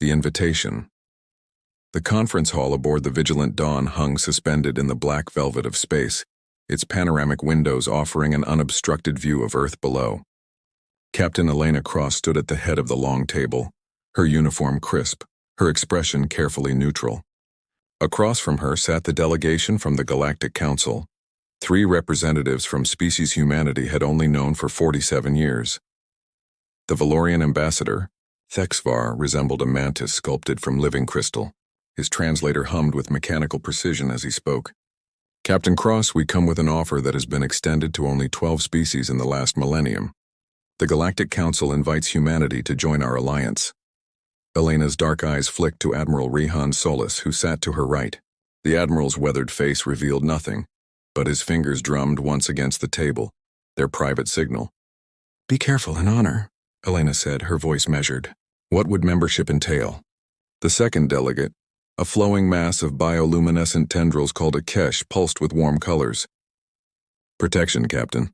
The invitation. The conference hall aboard the Vigilant Dawn hung suspended in the black velvet of space, its panoramic windows offering an unobstructed view of Earth below. Captain Elena Cross stood at the head of the long table, her uniform crisp, her expression carefully neutral. Across from her sat the delegation from the Galactic Council. 3 representatives from species humanity had only known for 47 years. The Valorian ambassador, Thexvar, resembled a mantis sculpted from living crystal. His translator hummed with mechanical precision as he spoke. Captain Cross, we come with an offer that has been extended to only 12 species in the last millennium. The Galactic Council invites humanity to join our alliance. Elena's dark eyes flicked to Admiral Rehan Solis, who sat to her right. The Admiral's weathered face revealed nothing, but his fingers drummed once against the table, their private signal. Be careful and honor, Elena said, her voice measured. What would membership entail? The second delegate, a flowing mass of bioluminescent tendrils called a kesh, pulsed with warm colors. Protection, Captain.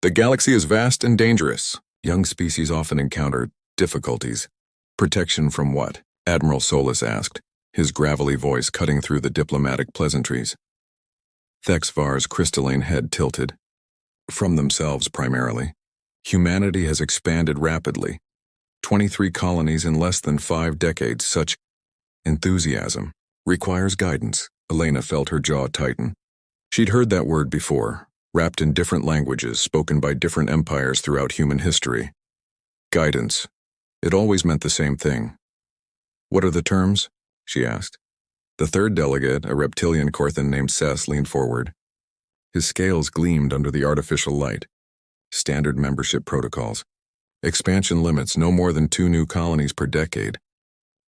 The galaxy is vast and dangerous. Young species often encounter difficulties. Protection from what? Admiral Solis asked, his gravelly voice cutting through the diplomatic pleasantries. Thexvar's crystalline head tilted. From themselves, primarily. Humanity has expanded rapidly. 23 colonies in less than 5 decades. Such enthusiasm requires guidance. Elena felt her jaw tighten. She'd heard that word before, wrapped in different languages spoken by different empires throughout human history. Guidance. It always meant the same thing. What are the terms? She asked. The third delegate, a reptilian Corthan named Sess, leaned forward. His scales gleamed under the artificial light. Standard membership protocols. Expansion limits, no more than 2 new colonies per decade.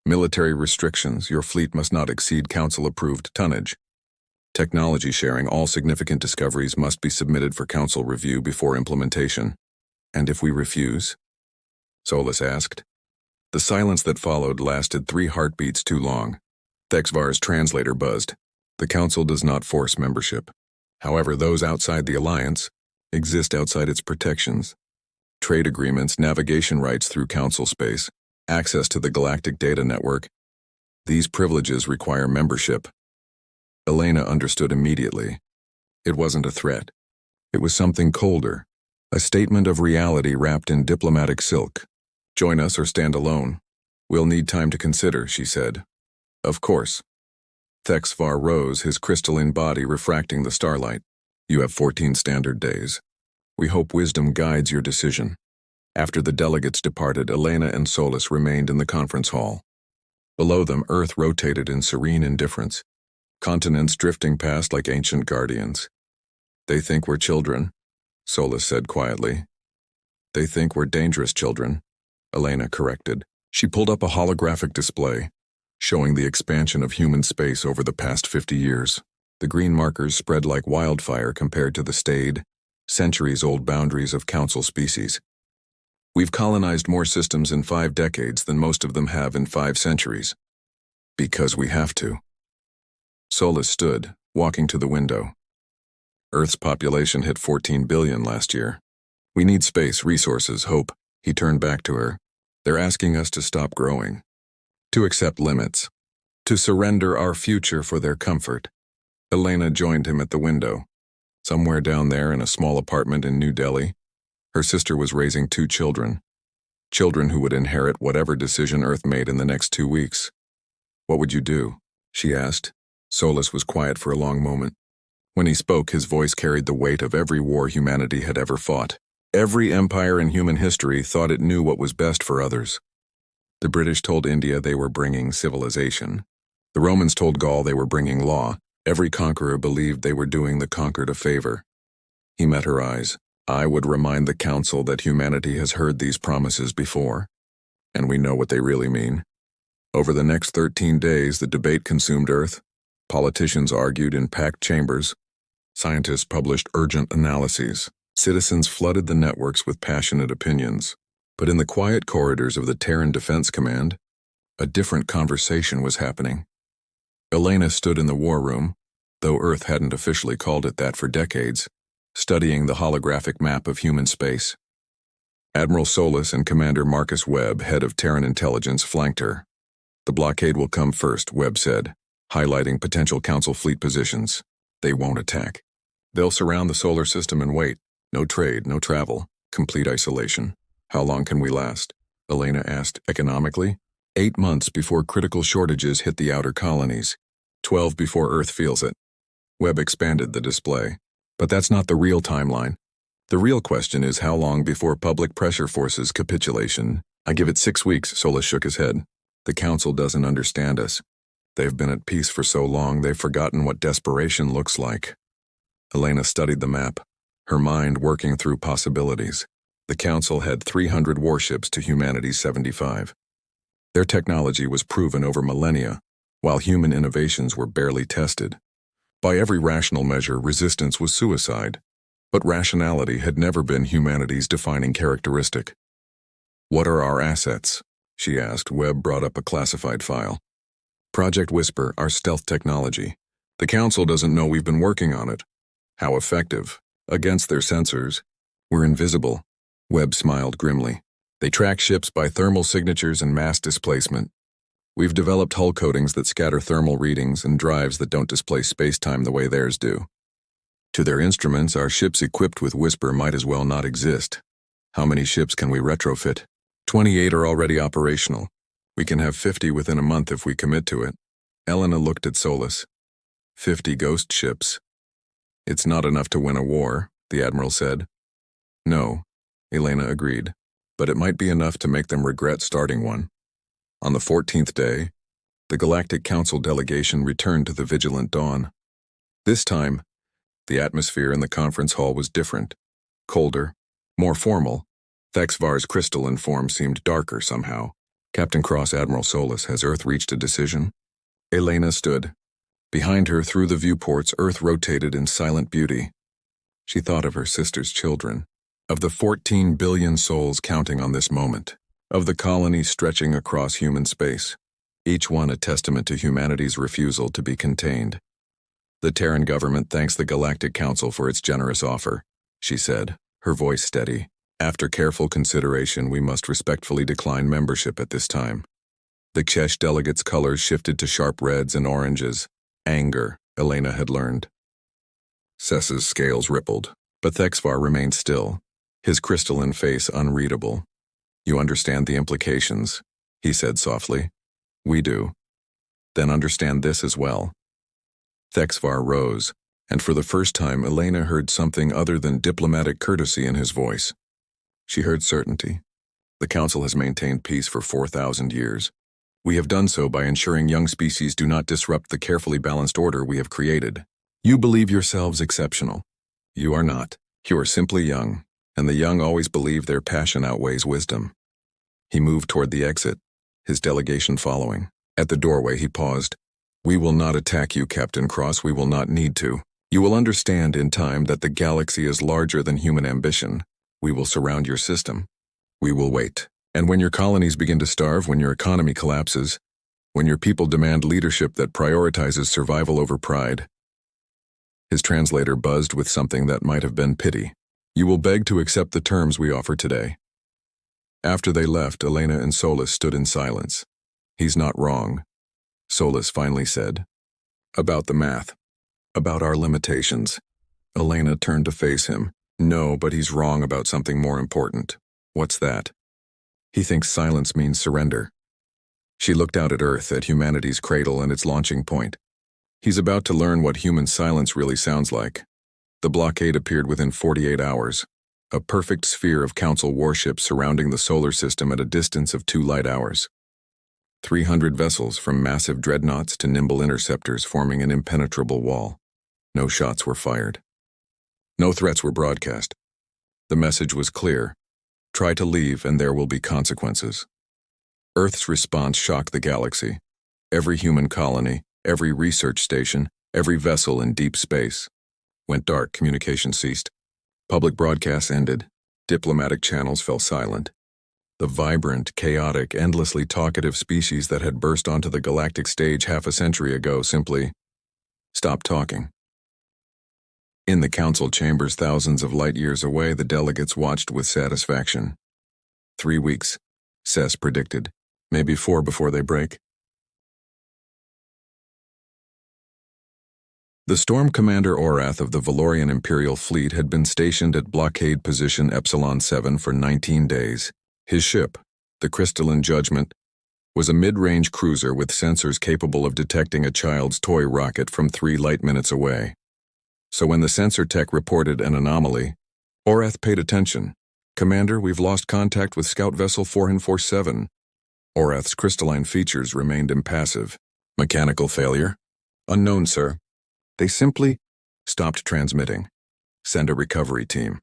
Military restrictions, your fleet must not exceed Council-approved tonnage. Technology sharing, all significant discoveries must be submitted for Council review before implementation. And if we refuse? Solis asked. The silence that followed lasted 3 heartbeats too long. Thexvar's translator buzzed. The Council does not force membership. However, those outside the Alliance exist outside its protections. Trade agreements, navigation rights through Council space, access to the Galactic Data Network. These privileges require membership. Elena understood immediately. It wasn't a threat. It was something colder, a statement of reality wrapped in diplomatic silk. Join us or stand alone. We'll need time to consider, she said. Of course. Thexvar rose, his crystalline body refracting the starlight. You have 14 standard days. We hope wisdom guides your decision. After the delegates departed, Elena and Solis remained in the conference hall. Below them, Earth rotated in serene indifference, continents drifting past like ancient guardians. They think we're children, Solis said quietly. They think we're dangerous children, Elena corrected. She pulled up a holographic display, showing the expansion of human space over the past 50 years. The green markers spread like wildfire compared to the staid, centuries-old boundaries of Council species. We've colonized more systems in 5 decades than most of them have in 5 centuries. Because we have to. Solis stood, walking to the window. Earth's population hit 14 billion last year. We need space, resources, hope. He turned back to her. They're asking us to stop growing. To accept limits. To surrender our future for their comfort. Elena joined him at the window. Somewhere down there in a small apartment in New Delhi, her sister was raising 2 children. Children who would inherit whatever decision Earth made in the next 2 weeks. What would you do? She asked. Solis was quiet for a long moment. When he spoke, his voice carried the weight of every war humanity had ever fought. Every empire in human history thought it knew what was best for others. The British told India they were bringing civilization. The Romans told Gaul they were bringing law. Every conqueror believed they were doing the conquered a favor. He met her eyes. I would remind the Council that humanity has heard these promises before, and we know what they really mean. Over the next 13 days, the debate consumed Earth. Politicians argued in packed chambers. Scientists published urgent analyses. Citizens flooded the networks with passionate opinions. But in the quiet corridors of the Terran Defense Command, a different conversation was happening. Elena stood in the war room, though Earth hadn't officially called it that for decades, studying the holographic map of human space. Admiral Solis and Commander Marcus Webb, head of Terran intelligence, flanked her. The blockade will come first, Webb said, highlighting potential council fleet positions. They won't attack. They'll surround the solar system and wait. No trade, no travel, complete isolation. How long can we last? Elena asked. Economically? 8 months before critical shortages hit the outer colonies. 12 before Earth feels it. Webb expanded the display. But that's not the real timeline. The real question is how long before public pressure forces capitulation. I give it 6 weeks, Solis shook his head. The council doesn't understand us. They've been at peace for so long they've forgotten what desperation looks like. Elena studied the map, her mind working through possibilities. The council had 300 warships to humanity's 75. Their technology was proven over millennia, while human innovations were barely tested. By every rational measure, resistance was suicide. But rationality had never been humanity's defining characteristic. What are our assets? She asked. Webb brought up a classified file. Project Whisper, our stealth technology. The council doesn't know we've been working on it. How effective? Against their sensors. We're invisible. Webb smiled grimly. They track ships by thermal signatures and mass displacement. We've developed hull coatings that scatter thermal readings and drives that don't displace space-time the way theirs do. To their instruments, our ships equipped with Whisper might as well not exist. How many ships can we retrofit? 28 are already operational. We can have 50 within a month if we commit to it. Elena looked at Solis. 50 ghost ships. It's not enough to win a war, the Admiral said. No, Elena agreed, but it might be enough to make them regret starting one. On the 14th day, the Galactic Council delegation returned to the Vigilant Dawn. This time, the atmosphere in the conference hall was different, colder, more formal. Thexvar's crystalline form seemed darker somehow. Captain Cross Admiral Solis, has Earth reached a decision? Elena stood. Behind her, through the viewports, Earth rotated in silent beauty. She thought of her sister's children, of the 14 billion souls counting on this moment, of the colonies stretching across human space, each one a testament to humanity's refusal to be contained. The Terran government thanks the Galactic Council for its generous offer, she said, her voice steady. After careful consideration, we must respectfully decline membership at this time. The Kshesh delegates' colors shifted to sharp reds and oranges. Anger, Elena had learned. Cess's scales rippled, but Thexvar remained still, his crystalline face unreadable. You understand the implications, he said softly. We do. Then understand this as well. Thexvar rose, and for the first time Elena heard something other than diplomatic courtesy in his voice. She heard certainty. The Council has maintained peace for 4,000 years. We have done so by ensuring young species do not disrupt the carefully balanced order we have created. You believe yourselves exceptional. You are not. You are simply young, and the young always believe their passion outweighs wisdom. He moved toward the exit, his delegation following. At the doorway he paused. We will not attack you, Captain Cross. We will not need to. You will understand in time that the galaxy is larger than human ambition. We will surround your system. We will wait. And when your colonies begin to starve, when your economy collapses, when your people demand leadership that prioritizes survival over pride. His translator buzzed with something that might have been pity. You will beg to accept the terms we offer today. After they left, Elena and Solis stood in silence. He's not wrong, Solis finally said. About the math. About our limitations. Elena turned to face him. No, but he's wrong about something more important. What's that? He thinks silence means surrender. She looked out at Earth, at humanity's cradle and its launching point. He's about to learn what human silence really sounds like. The blockade appeared within 48 hours, a perfect sphere of Council warships surrounding the solar system at a distance of 2 light hours. 300 vessels, from massive dreadnoughts to nimble interceptors, forming an impenetrable wall. No shots were fired. No threats were broadcast. The message was clear. Try to leave and there will be consequences. Earth's response shocked the galaxy. Every human colony, every research station, every vessel in deep space. Went dark, communication ceased. Public broadcasts ended. Diplomatic channels fell silent. The vibrant, chaotic, endlessly talkative species that had burst onto the galactic stage half a century ago simply stopped talking. In the council chambers thousands of light years away, the delegates watched with satisfaction. 3 weeks, Cess predicted. Maybe 4 before they break. The Storm Commander Orath of the Valorian Imperial Fleet had been stationed at blockade position Epsilon 7 for 19 days. His ship, the Crystalline Judgment, was a mid-range cruiser with sensors capable of detecting a child's toy rocket from 3 light minutes away. So when the sensor tech reported an anomaly, Orath paid attention. "Commander, we've lost contact with Scout Vessel 447. Orath's crystalline features remained impassive. "Mechanical failure?" "Unknown, sir. They simply stopped transmitting. Send a recovery team."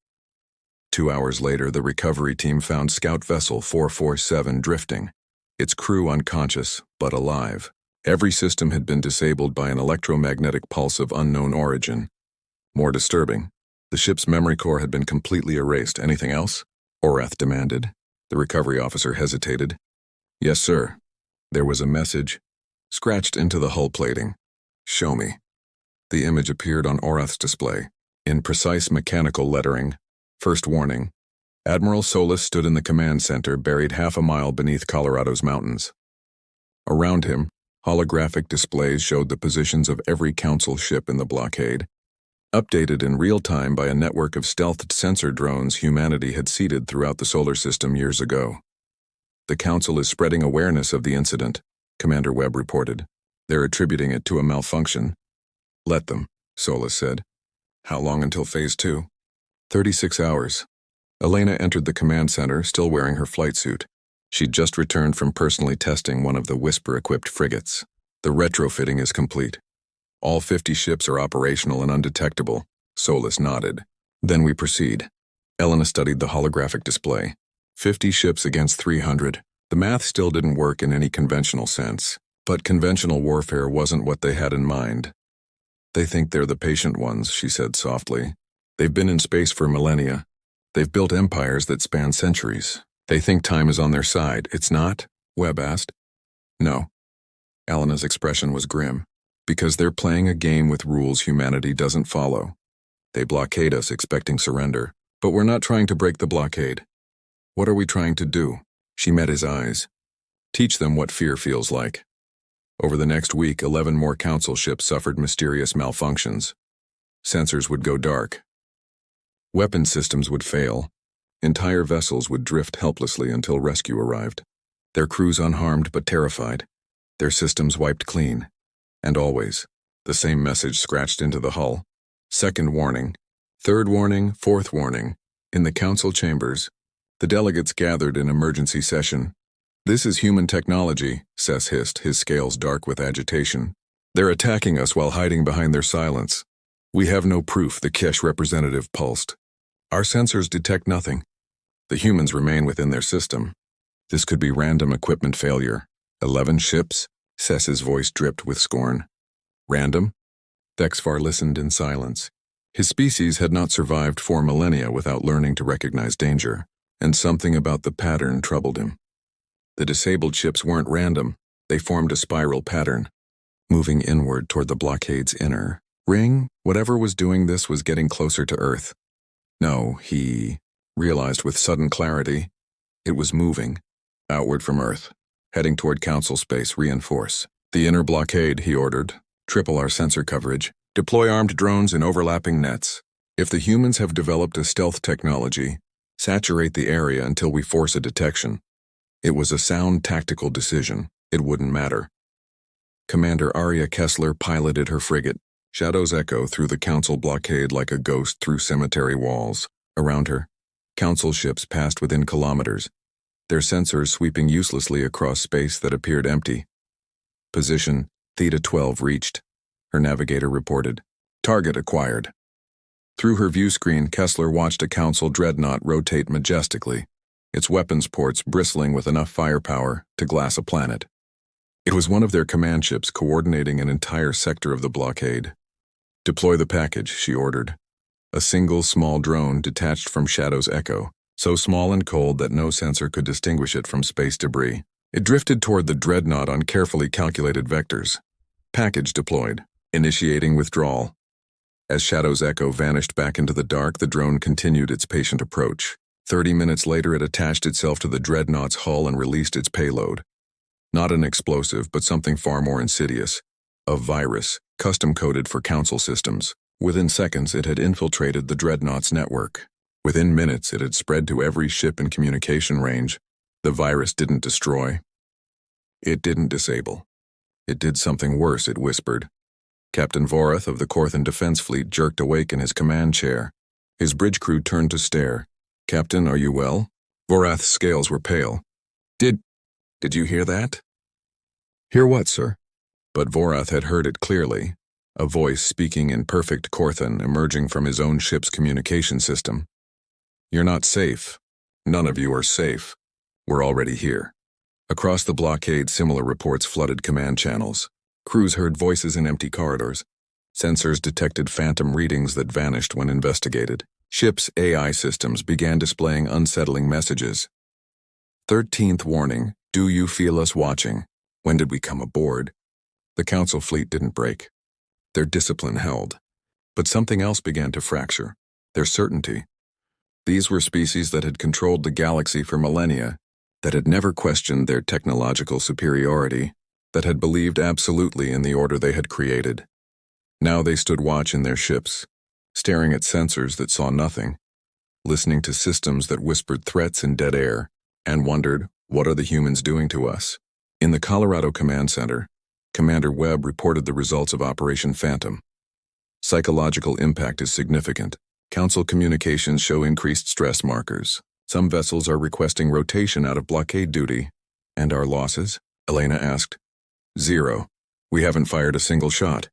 2 hours later, the recovery team found Scout Vessel 447 drifting, its crew unconscious but alive. Every system had been disabled by an electromagnetic pulse of unknown origin. More disturbing, the ship's memory core had been completely erased. "Anything else?" Orath demanded. The recovery officer hesitated. "Yes, sir." There was a message, scratched into the hull plating. "Show me." The image appeared on Orath's display, in precise mechanical lettering. First warning. Admiral Solis stood in the command center, buried half a mile beneath Colorado's mountains. Around him, holographic displays showed the positions of every Council ship in the blockade, updated in real time by a network of stealthed sensor drones humanity had seeded throughout the solar system years ago. "The Council is spreading awareness of the incident," Commander Webb reported. "They're attributing it to a malfunction." "Let them," Solis said. "How long until Phase 2? 36 hours. Elena entered the command center, still wearing her flight suit. She'd just returned from personally testing one of the Whisper-equipped frigates. "The retrofitting is complete. All 50 ships are operational and undetectable." Solis nodded. "Then we proceed." Elena studied the holographic display. 50 ships against 300. The math still didn't work in any conventional sense, but conventional warfare wasn't what they had in mind. "They think they're the patient ones," she said softly. "They've been in space for millennia. They've built empires that span centuries. They think time is on their side. It's not?" Webb asked. "No." Elena's expression was grim. "Because they're playing a game with rules humanity doesn't follow. They blockade us expecting surrender, but we're not trying to break the blockade. What are we trying to do?" She met his eyes. "Teach them what fear feels like." Over the next week, 11 more Council ships suffered mysterious malfunctions. Sensors would go dark. Weapon systems would fail. Entire vessels would drift helplessly until rescue arrived. Their crews unharmed but terrified. Their systems wiped clean. And always, the same message scratched into the hull. Second warning. Third warning, fourth warning. In the Council chambers, the delegates gathered in emergency session. "This is human technology," Sess hissed, his scales dark with agitation. "They're attacking us while hiding behind their silence. We have no proof," the Kesh representative pulsed. "Our sensors detect nothing. The humans remain within their system. This could be random equipment failure." 11 ships? Sess's voice dripped with scorn. "Random?" Thexfar listened in silence. His species had not survived 4 millennia without learning to recognize danger, and something about the pattern troubled him. The disabled ships weren't random. They formed a spiral pattern, moving inward toward the blockade's inner ring. Whatever was doing this was getting closer to Earth. No, he realized with sudden clarity, it was moving outward from Earth, heading toward Council space. "Reinforce the inner blockade," he ordered. "Triple our sensor coverage. Deploy armed drones in overlapping nets. If the humans have developed a stealth technology, saturate the area until we force a detection." It was a sound tactical decision. It wouldn't matter. Commander Arya Kessler piloted her frigate. Shadows echo through the Council blockade like a ghost through cemetery walls. Around her, Council ships passed within kilometers, their sensors sweeping uselessly across space that appeared empty. Position, Theta 12 reached. Her navigator reported. "Target acquired." Through her view screen, Kessler watched a Council dreadnought rotate majestically, its weapons ports bristling with enough firepower to glass a planet. It was one of their command ships coordinating an entire sector of the blockade. "Deploy the package," she ordered. A single small drone detached from Shadow's Echo, so small and cold that no sensor could distinguish it from space debris. It drifted toward the dreadnought on carefully calculated vectors. Package deployed, initiating withdrawal. As Shadow's Echo vanished back into the dark, the drone continued its patient approach. 30 minutes later, it attached itself to the dreadnought's hull and released its payload. Not an explosive, but something far more insidious. A virus, custom-coded for Council systems. Within seconds, it had infiltrated the Dreadnought's network. Within minutes, it had spread to every ship in communication range. The virus didn't destroy. It didn't disable. It did something worse, it whispered. Captain Vorath of the Korthan Defense Fleet jerked awake in his command chair. His bridge crew turned to stare. "Captain, are you well?" Vorath's scales were pale. Did you hear that?" "Hear what, sir?" But Vorath had heard it clearly, a voice speaking in perfect Korthan emerging from his own ship's communication system. "You're not safe. None of you are safe. We're already here." Across the blockade, similar reports flooded command channels. Crews heard voices in empty corridors. Sensors detected phantom readings that vanished when investigated. Ships' AI systems began displaying unsettling messages. 13th warning, do you feel us watching? When did we come aboard? The Council fleet didn't break. Their discipline held. But something else began to fracture. Their certainty. These were species that had controlled the galaxy for millennia, that had never questioned their technological superiority, that had believed absolutely in the order they had created. Now they stood watch in their ships, staring at sensors that saw nothing, listening to systems that whispered threats in dead air, and wondered, what are the humans doing to us? In the Colorado Command Center, Commander Webb reported the results of Operation Phantom. Psychological impact is significant. Council communications show increased stress markers. Some vessels are requesting rotation out of blockade duty. And our losses? Elena asked. 0. We haven't fired a single shot.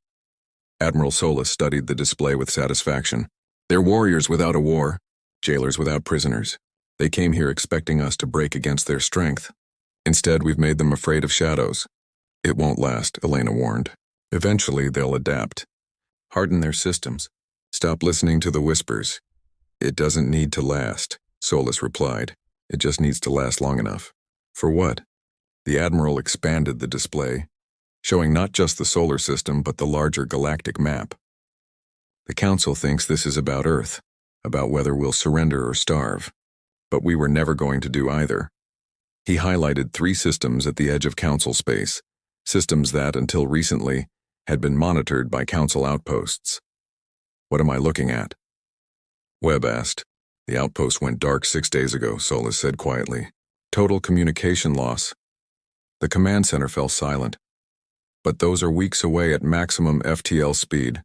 Admiral Solis studied the display with satisfaction. They're warriors without a war, jailers without prisoners. They came here expecting us to break against their strength. Instead, we've made them afraid of shadows. It won't last, Elena warned. Eventually, they'll adapt. Harden their systems. Stop listening to the whispers. It doesn't need to last, Solis replied. It just needs to last long enough. For what? The Admiral expanded the display, showing not just the solar system but the larger galactic map. The Council thinks this is about Earth, about whether we'll surrender or starve. But we were never going to do either. He highlighted 3 systems at the edge of Council space, systems that, until recently, had been monitored by Council outposts. What am I looking at? Webb asked. The outpost went dark 6 days ago, Solis said quietly. Total communication loss. The command center fell silent. But those are weeks away at maximum FTL speed,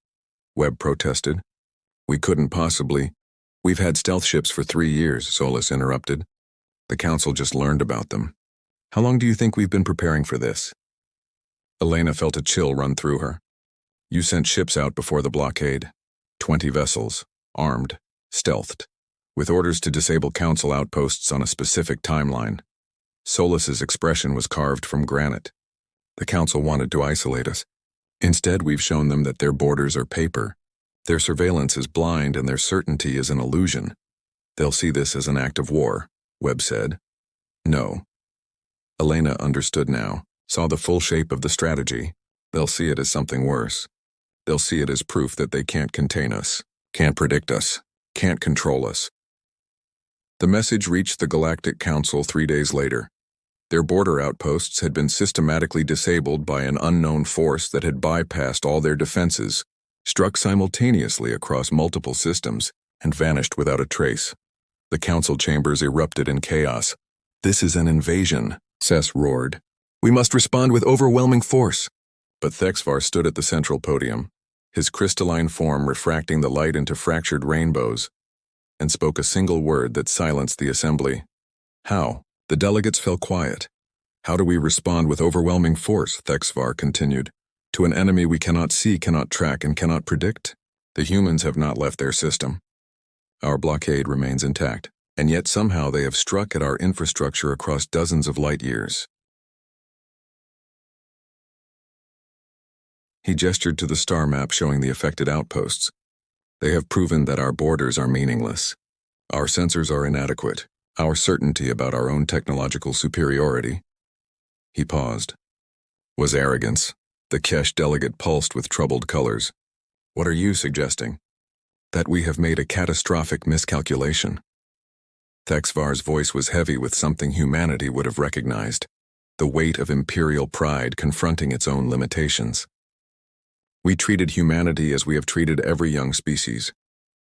Webb protested. We couldn't possibly. We've had stealth ships for 3 years, Solis interrupted. The Council just learned about them. How long do you think we've been preparing for this? Elena felt a chill run through her. You sent ships out before the blockade. 20 vessels, armed, stealthed, with orders to disable Council outposts on a specific timeline. Solis's expression was carved from granite. The Council wanted to isolate us. Instead, we've shown them that their borders are paper. Their surveillance is blind and their certainty is an illusion. They'll see this as an act of war, Webb said. No. Elena understood now, saw the full shape of the strategy. They'll see it as something worse. They'll see it as proof that they can't contain us, can't predict us, can't control us. The message reached the Galactic Council 3 days later. Their border outposts had been systematically disabled by an unknown force that had bypassed all their defenses, struck simultaneously across multiple systems, and vanished without a trace. The Council chambers erupted in chaos. This is an invasion, Cess roared. We must respond with overwhelming force. But Thexvar stood at the central podium, his crystalline form refracting the light into fractured rainbows, and spoke a single word that silenced the assembly. How? The delegates fell quiet. How do we respond with overwhelming force, Thexvar continued, to an enemy we cannot see, cannot track, and cannot predict? The humans have not left their system. Our blockade remains intact, and yet somehow they have struck at our infrastructure across dozens of light years. He gestured to the star map showing the affected outposts. They have proven that our borders are meaningless. Our sensors are inadequate. Our certainty about our own technological superiority. He paused. Was arrogance. The Kesh delegate pulsed with troubled colors. What are you suggesting? That we have made a catastrophic miscalculation. Thexvar's voice was heavy with something humanity would have recognized. The weight of imperial pride confronting its own limitations. We treated humanity as we have treated every young species,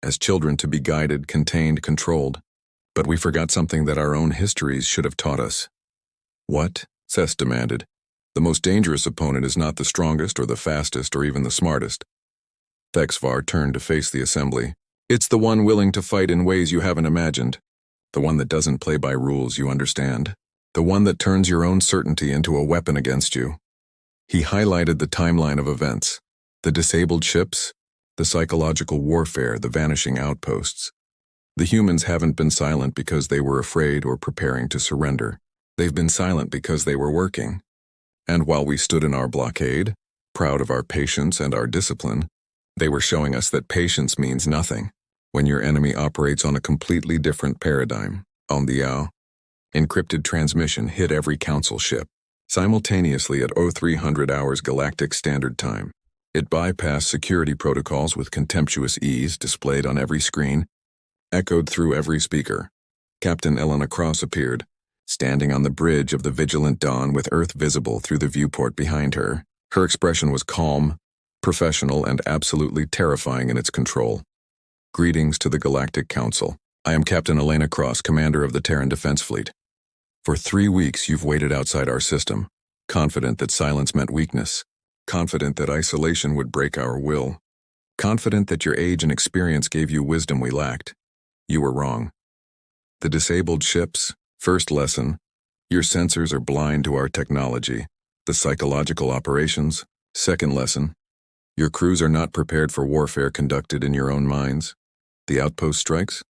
as children to be guided, contained, controlled. But we forgot something that our own histories should have taught us. What? Seth demanded. The most dangerous opponent is not the strongest or the fastest or even the smartest. Thexvar turned to face the assembly. It's the one willing to fight in ways you haven't imagined. The one that doesn't play by rules you understand. The one that turns your own certainty into a weapon against you. He highlighted the timeline of events. The disabled ships, the psychological warfare, the vanishing outposts. The humans haven't been silent because they were afraid or preparing to surrender. They've been silent because they were working. And while we stood in our blockade, proud of our patience and our discipline, they were showing us that patience means nothing when your enemy operates on a completely different paradigm. On the encrypted transmission hit every council ship, simultaneously at 0300 hours Galactic Standard Time. It bypassed security protocols with contemptuous ease displayed on every screen, echoed through every speaker. Captain Elena Cross appeared, standing on the bridge of the Vigilant Dawn with Earth visible through the viewport behind her. Her expression was calm, professional, and absolutely terrifying in its control. Greetings to the Galactic Council. I am Captain Elena Cross, commander of the Terran Defense Fleet. For 3 weeks you've waited outside our system, confident that silence meant weakness, confident that isolation would break our will, confident that your age and experience gave you wisdom we lacked. You were wrong. The disabled ships, first lesson, your sensors are blind to our technology. The psychological operations, second lesson, your crews are not prepared for warfare conducted in your own minds. The outpost strikes?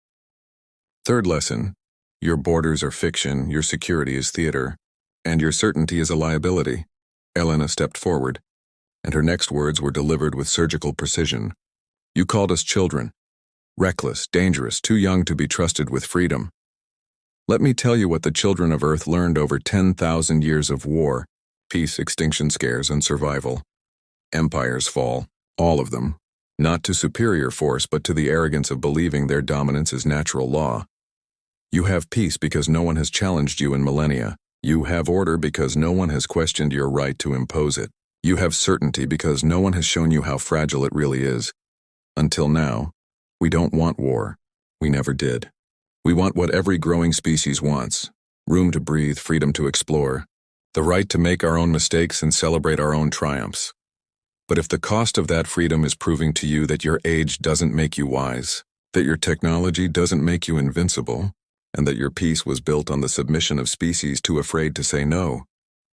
Third lesson, your borders are fiction, your security is theater, and your certainty is a liability. Elena stepped forward, and her next words were delivered with surgical precision. You called us children. Reckless, dangerous, too young to be trusted with freedom. Let me tell you what the children of Earth learned over 10,000 years of war, peace, extinction scares, and survival. Empires fall, all of them, not to superior force but to the arrogance of believing their dominance is natural law. You have peace because no one has challenged you in millennia. You have order because no one has questioned your right to impose it. You have certainty because no one has shown you how fragile it really is. Until now, we don't want war. We never did. We want what every growing species wants: room to breathe, freedom to explore, the right to make our own mistakes and celebrate our own triumphs. But if the cost of that freedom is proving to you that your age doesn't make you wise, that your technology doesn't make you invincible, and that your peace was built on the submission of species too afraid to say no,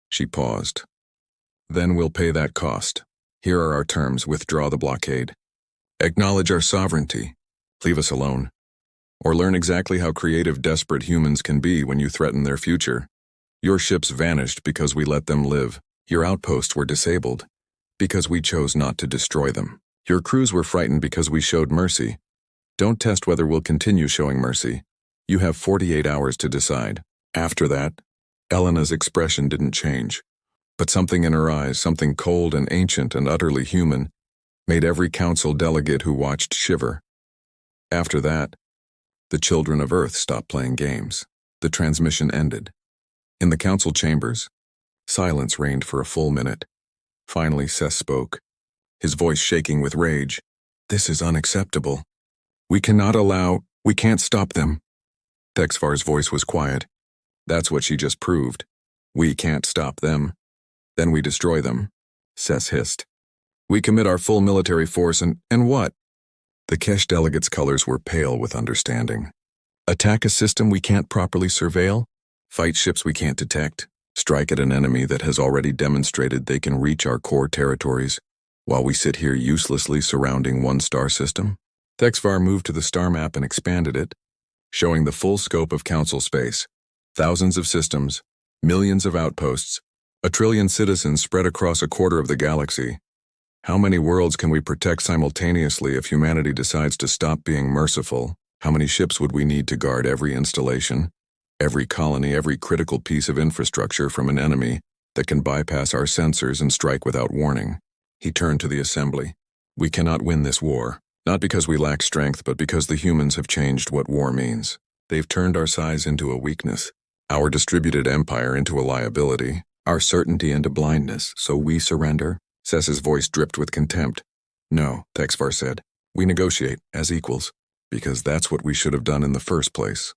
she paused. Then we'll pay that cost. Here are our terms: withdraw the blockade. Acknowledge our sovereignty. Leave us alone. Or learn exactly how creative, desperate humans can be when you threaten their future. Your ships vanished because we let them live. Your outposts were disabled because we chose not to destroy them. Your crews were frightened because we showed mercy. Don't test whether we'll continue showing mercy. You have 48 hours to decide. After that, Elena's expression didn't change. But something in her eyes, something cold and ancient and utterly human, made every council delegate who watched shiver. After that, the children of Earth stopped playing games. The transmission ended. In the council chambers, silence reigned for a full minute. Finally, Seth spoke, his voice shaking with rage. This is unacceptable. We can't stop them. Thexvar's voice was quiet. That's what she just proved. We can't stop them. Then we destroy them, Seth hissed. We commit our full military force and what? The Kesh delegates' colors were pale with understanding. Attack a system we can't properly surveil? Fight ships we can't detect? Strike at an enemy that has already demonstrated they can reach our core territories, while we sit here uselessly surrounding one star system? Thexvar moved to the star map and expanded it, showing the full scope of council space. Thousands of systems, millions of outposts, 1 trillion citizens spread across a quarter of the galaxy. How many worlds can we protect simultaneously if humanity decides to stop being merciful? How many ships would we need to guard every installation, every colony, every critical piece of infrastructure from an enemy that can bypass our sensors and strike without warning? He turned to the assembly. We cannot win this war, not because we lack strength, but because the humans have changed what war means. They've turned our size into a weakness, our distributed empire into a liability, our certainty into blindness. So we surrender, Cess's voice dripped with contempt. No, Texvar said. We negotiate, as equals, because that's what we should have done in the first place.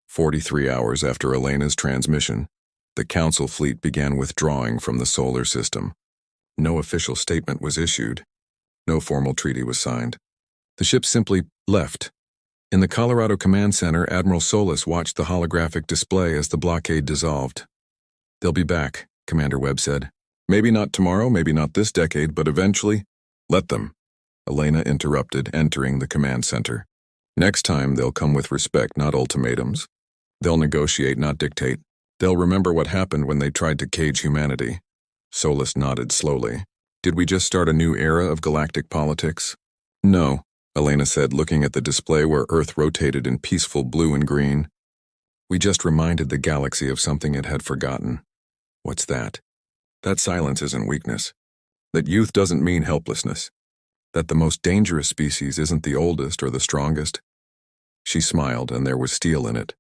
43 hours after Elena's transmission, the Council fleet began withdrawing from the solar system. No official statement was issued. No formal treaty was signed. The ship simply left. In the Colorado Command Center, Admiral Solis watched the holographic display as the blockade dissolved. They'll be back, Commander Webb said. Maybe not tomorrow, maybe not this decade, but eventually, let them. Elena interrupted, entering the command center. Next time, they'll come with respect, not ultimatums. They'll negotiate, not dictate. They'll remember what happened when they tried to cage humanity. Solis nodded slowly. Did we just start a new era of galactic politics? No, Elena said, looking at the display where Earth rotated in peaceful blue and green. We just reminded the galaxy of something it had forgotten. What's that? That silence isn't weakness. That youth doesn't mean helplessness. That the most dangerous species isn't the oldest or the strongest. She smiled, and there was steel in it.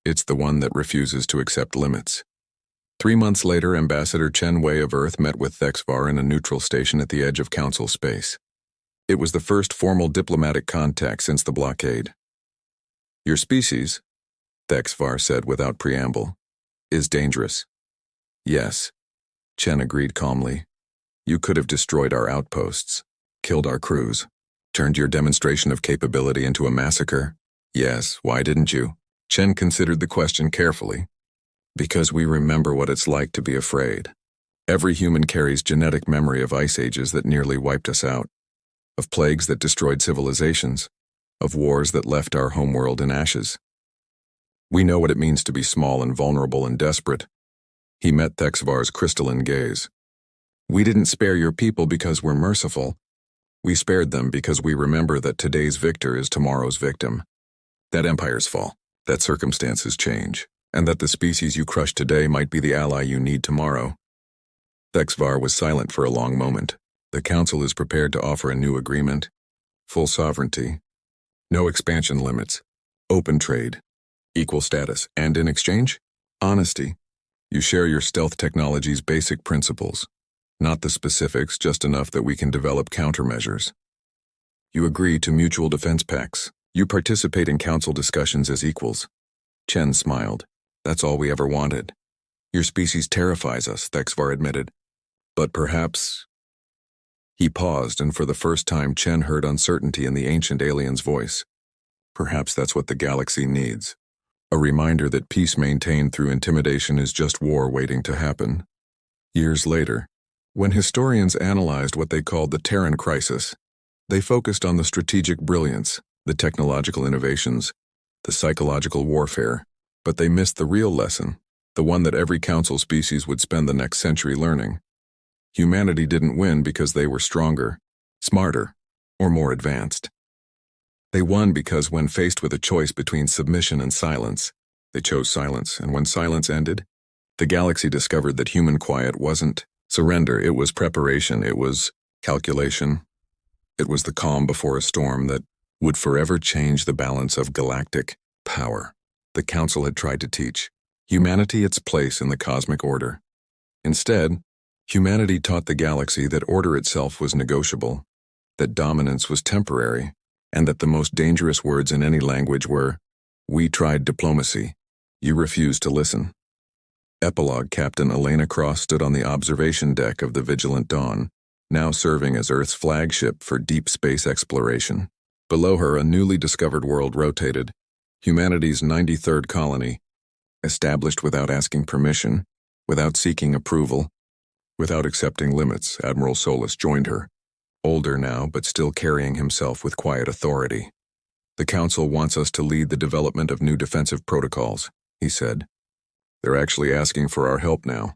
It's the one that refuses to accept limits. 3 months later, Ambassador Chen Wei of Earth met with Thexvar in a neutral station at the edge of Council space. It was the first formal diplomatic contact since the blockade. Your species, Thexvar said without preamble, is dangerous. Yes, Chen agreed calmly. You could have destroyed our outposts, killed our crews, turned your demonstration of capability into a massacre. Yes, why didn't you? Chen considered the question carefully. Because we remember what it's like to be afraid. Every human carries genetic memory of ice ages that nearly wiped us out, of plagues that destroyed civilizations, of wars that left our homeworld in ashes. We know what it means to be small and vulnerable and desperate. He met Thexvar's crystalline gaze. We didn't spare your people because we're merciful. We spared them because we remember that today's victor is tomorrow's victim. That empires fall, that circumstances change, and that the species you crush today might be the ally you need tomorrow. Thexvar was silent for a long moment. The Council is prepared to offer a new agreement. Full sovereignty. No expansion limits. Open trade. Equal status. And in exchange? Honesty. You share your stealth technology's basic principles. Not the specifics, just enough that we can develop countermeasures. You agree to mutual defense pacts. You participate in Council discussions as equals. Chen smiled. That's all we ever wanted. Your species terrifies us, Thexvar admitted. But perhaps... He paused, and for the first time Chen heard uncertainty in the ancient alien's voice. Perhaps that's what the galaxy needs. A reminder that peace maintained through intimidation is just war waiting to happen. Years later, when historians analyzed what they called the Terran crisis, they focused on the strategic brilliance, the technological innovations, the psychological warfare, but they missed the real lesson, the one that every Council species would spend the next century learning. Humanity didn't win because they were stronger, smarter, or more advanced. They won because when faced with a choice between submission and silence, they chose silence, and when silence ended, the galaxy discovered that human quiet wasn't surrender, it was preparation, it was calculation. It was the calm before a storm that would forever change the balance of galactic power. The Council had tried to teach humanity its place in the cosmic order. Instead, humanity taught the galaxy that order itself was negotiable, that dominance was temporary, and that the most dangerous words in any language were, "We tried diplomacy. You refused to listen." Epilogue Captain Elena Cross stood on the observation deck of the Vigilant Dawn, now serving as Earth's flagship for deep space exploration. Below her, a newly discovered world rotated, humanity's 93rd colony, established without asking permission, without seeking approval, without accepting limits. Admiral Solis joined her, older now but still carrying himself with quiet authority. The Council wants us to lead the development of new defensive protocols, he said. They're actually asking for our help now.